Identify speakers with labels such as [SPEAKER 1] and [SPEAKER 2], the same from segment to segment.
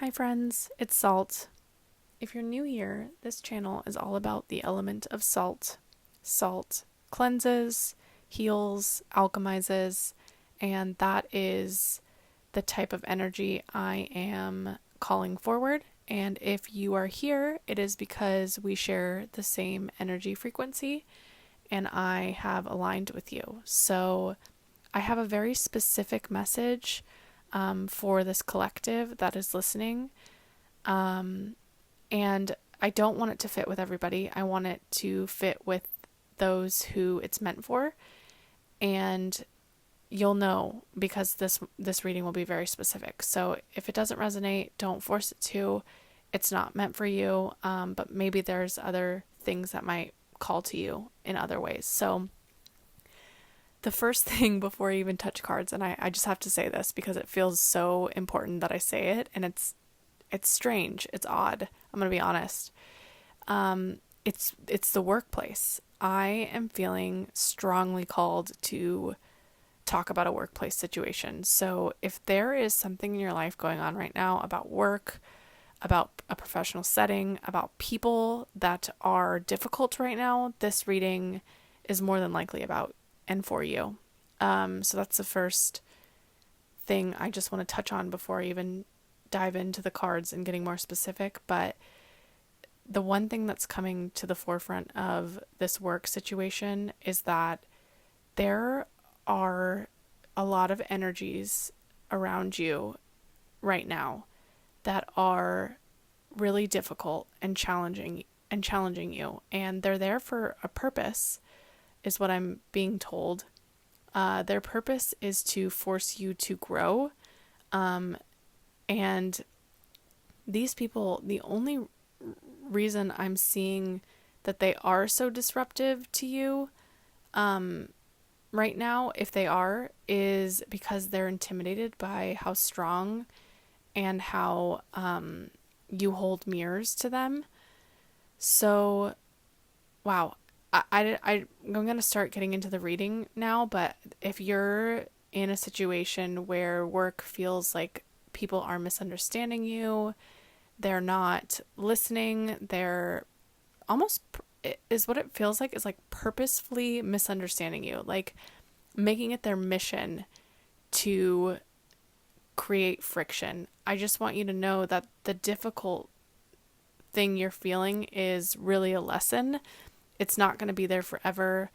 [SPEAKER 1] Hi friends, it's Salt. If you're new here, this channel is all about the element of salt. Salt cleanses, heals, alchemizes, and that is the type of energy I am calling forward. And if you are here, it is because we share the same energy frequency and I have aligned with you. So I have a very specific message for this collective that is listening. And I don't want it to fit with everybody. I want it to fit with those who it's meant for. And you'll know because this reading will be very specific. So if it doesn't resonate, don't force it to. It's not meant for you, but maybe there's other things that might call to you in other ways. So the first thing before I even touch cards, and I just have to say this because it feels so important that I say it, and it's strange, it's odd. I'm gonna be honest. It's the workplace. I am feeling strongly called to talk about a workplace situation. So if there is something in your life going on right now about work, about a professional setting, about people that are difficult right now, this reading is more than likely about and for you. So that's the first thing I just want to touch on before I even dive into the cards and getting more specific. But the one thing that's coming to the forefront of this work situation is that there are a lot of energies around you right now that are really difficult and challenging you, and they're there for a purpose, is what I'm being told. Their purpose is to force you to grow, and these people, the only reason I'm seeing that they are so disruptive to you right now, if they are, is because they're intimidated by how strong and how you hold mirrors to them. So, wow. I'm going to start getting into the reading now, but if you're in a situation where work feels like people are misunderstanding you, they're not listening, they're almost, is what it feels like, is like purposefully misunderstanding you, like making it their mission to create friction. I just want you to know that the difficult thing you're feeling is really a lesson. It's not going to be there forever.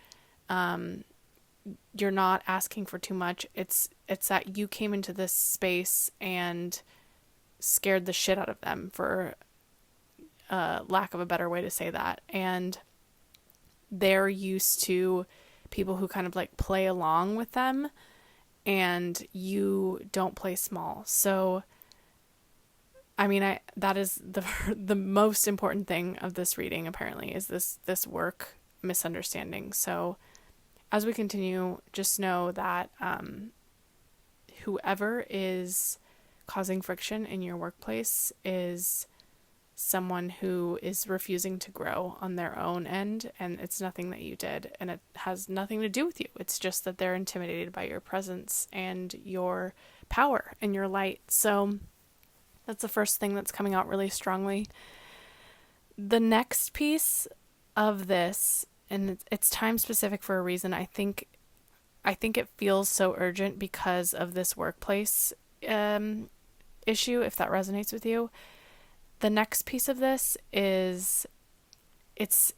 [SPEAKER 1] You're not asking for too much. It's that you came into this space and scared the shit out of them, for lack of a better way to say that. And they're used to people who kind of like play along with them, and you don't play small. So I mean, that is the most important thing of this reading, apparently, is this work misunderstanding. So as we continue, just know that whoever is causing friction in your workplace is someone who is refusing to grow on their own end, and it's nothing that you did, and it has nothing to do with you. It's just that they're intimidated by your presence and your power and your light. So that's the first thing that's coming out really strongly. The next piece of this, and it's time specific for a reason. I think it feels so urgent because of this workplace issue, if that resonates with you. The next piece of this is it's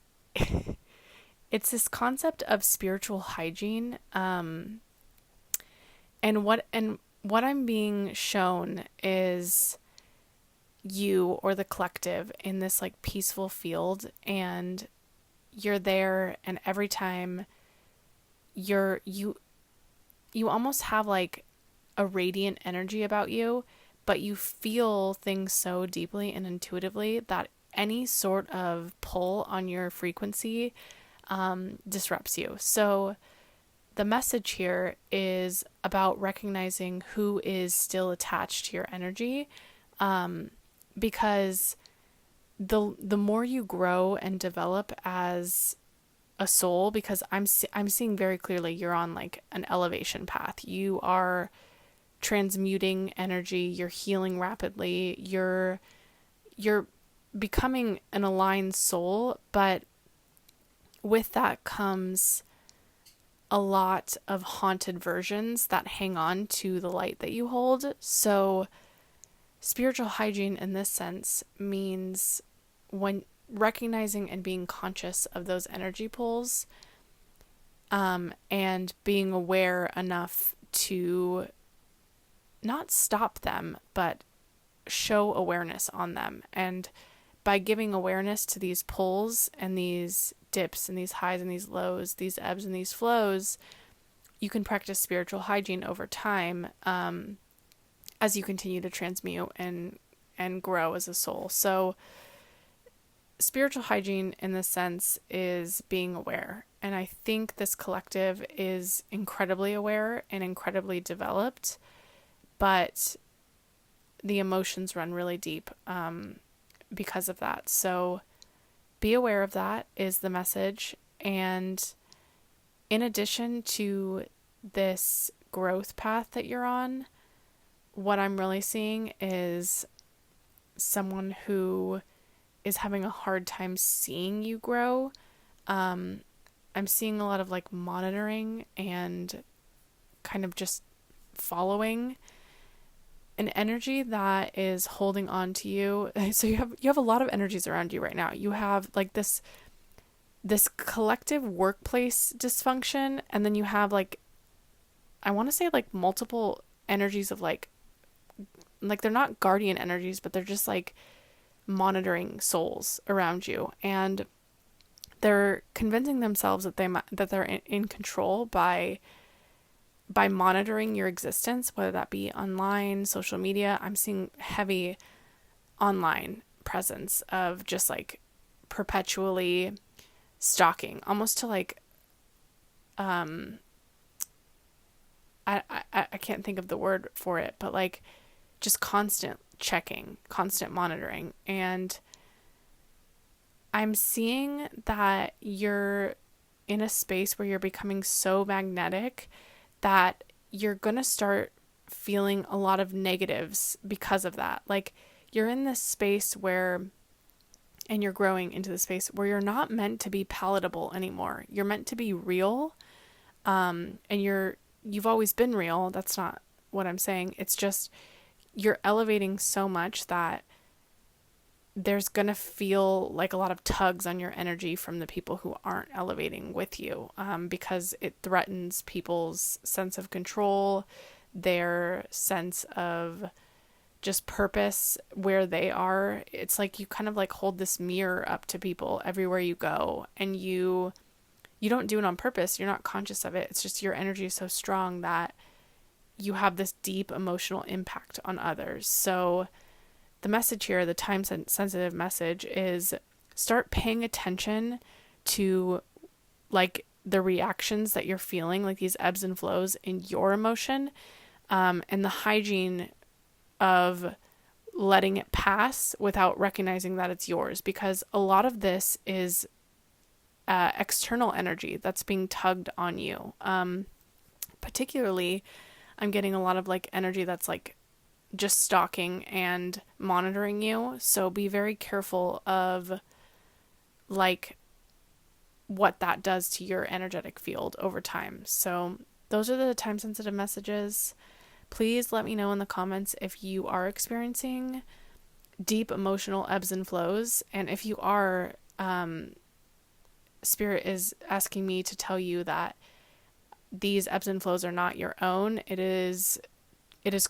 [SPEAKER 1] this concept of spiritual hygiene, and what I'm being shown is you, or the collective, in this like peaceful field, and you're there, and every time you almost have like a radiant energy about you, but you feel things so deeply and intuitively that any sort of pull on your frequency disrupts you. So the message here is about recognizing who is still attached to your energy, because the more you grow and develop as a soul, because I'm seeing very clearly you're on like an elevation path. You are transmuting energy, you're healing rapidly, you're becoming an aligned soul, but with that comes a lot of haunted versions that hang on to the light that you hold. So spiritual hygiene in this sense means when recognizing and being conscious of those energy pulls, and being aware enough to not stop them, but show awareness on them. And by giving awareness to these pulls and these dips and these highs and these lows, these ebbs and these flows, you can practice spiritual hygiene over time, as you continue to transmute and grow as a soul. So spiritual hygiene in this sense is being aware. And I think this collective is incredibly aware and incredibly developed, but the emotions run really deep because of that. So be aware of that is the message. And in addition to this growth path that you're on, what I'm really seeing is someone who is having a hard time seeing you grow. I'm seeing a lot of like monitoring and kind of just following an energy that is holding on to you. So you have a lot of energies around you right now. You have like this collective workplace dysfunction, and then you have like, I want to say like multiple energies of like they're not guardian energies, but they're just like monitoring souls around you, and they're convincing themselves that they're in control by monitoring your existence, whether that be online, social media. I'm seeing heavy online presence of just like perpetually stalking, almost to like I can't think of the word for it, but like just constant checking, constant monitoring. And I'm seeing that you're in a space where you're becoming so magnetic that you're going to start feeling a lot of negatives because of that. Like you're in this space and you're growing into the space where you're not meant to be palatable anymore. You're meant to be real. And you've always been real. That's not what I'm saying. It's just you're elevating so much that there's going to feel like a lot of tugs on your energy from the people who aren't elevating with you, because it threatens people's sense of control, their sense of just purpose where they are. It's like you kind of like hold this mirror up to people everywhere you go, and you don't do it on purpose. You're not conscious of it. It's just your energy is so strong that you have this deep emotional impact on others. So the message here, the time sensitive message, is start paying attention to like the reactions that you're feeling, like these ebbs and flows in your emotion, and the hygiene of letting it pass without recognizing that it's yours, because a lot of this is external energy that's being tugged on you. Particularly, I'm getting a lot of like energy that's like just stalking and monitoring you. So be very careful of like what that does to your energetic field over time. So those are the time sensitive messages. Please let me know in the comments if you are experiencing deep emotional ebbs and flows. And if you are, Spirit is asking me to tell you that these ebbs and flows are not your own. It is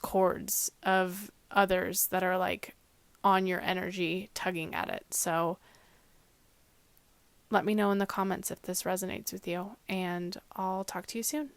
[SPEAKER 1] cords of others that are like on your energy tugging at it. So let me know in the comments if this resonates with you, and I'll talk to you soon.